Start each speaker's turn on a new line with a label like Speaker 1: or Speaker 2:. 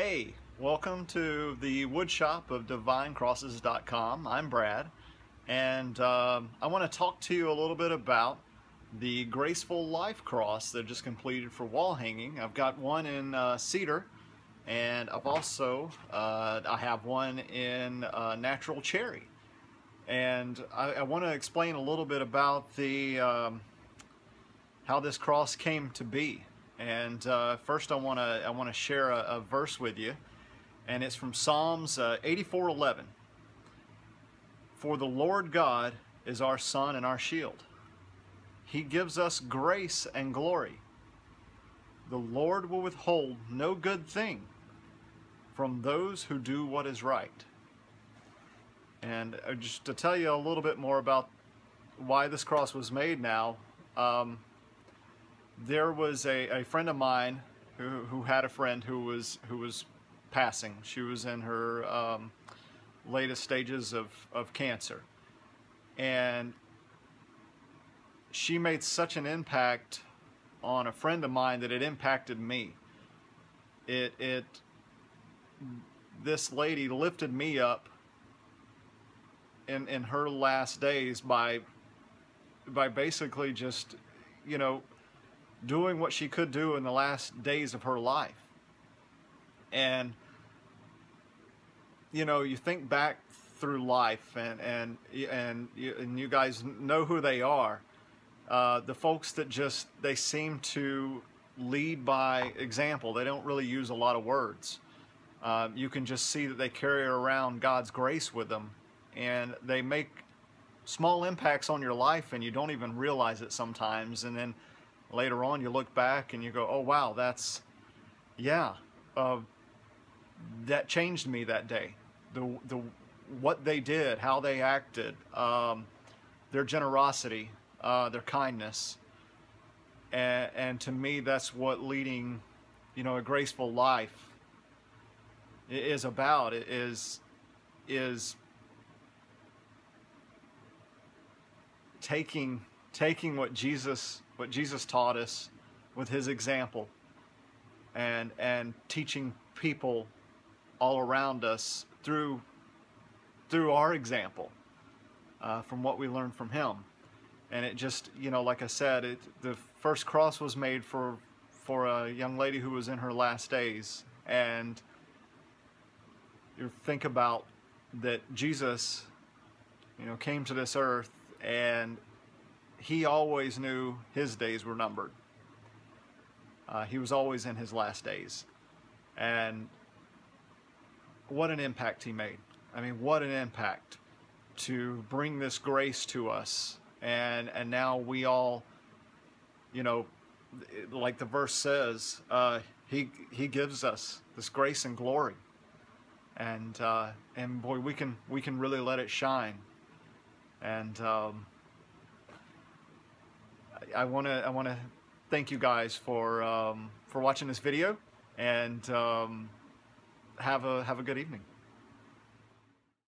Speaker 1: Hey, welcome to the woodshop of divinecrosses.com. I'm Brad, and I want to talk to you a little bit about the Graceful Life Cross that just completed for wall hanging. I've got one in cedar, and I've also I have one in natural cherry. And I want to explain a little bit about the how this cross came to be. And first I want to share a verse with you, and it's from Psalms 84:11. For the Lord God is our sun and our shield. He gives us grace and glory. The Lord will withhold no good thing from those who do what is right. And just to tell you a little bit more about why this cross was made now, there was a friend of mine who had a friend who was passing. She was in her latest stages of cancer, and she made such an impact on a friend of mine that it impacted me. This lady lifted me up in her last days by basically just, you know, doing what she could do in the last days of her life. And you know, you think back through life, and you guys know who they are. The folks that just, they seem to lead by example. They don't really use a lot of words. You can just see that they carry around God's grace with them, and they make small impacts on your life, and you don't even realize it sometimes. And then later on, you look back and you go, "Oh wow, that's, yeah, that changed me that day." What they did, how they acted, their generosity, their kindness, and to me, that's what leading, you know, a graceful life is about. It is taking what Jesus taught us with His example, and teaching people all around us through our example, from what we learned from Him. And it just, you know, like I said, the first cross was made for a young lady who was in her last days. And you think about that Jesus, you know, came to this earth, and He always knew His days were numbered. He was always in His last days. And what an impact He made. I mean, what an impact to bring this grace to us. And now we all, you know, like the verse says, He gives us this grace and glory. And boy, we can really let it shine. And I want to thank you guys for watching this video, and have a good evening.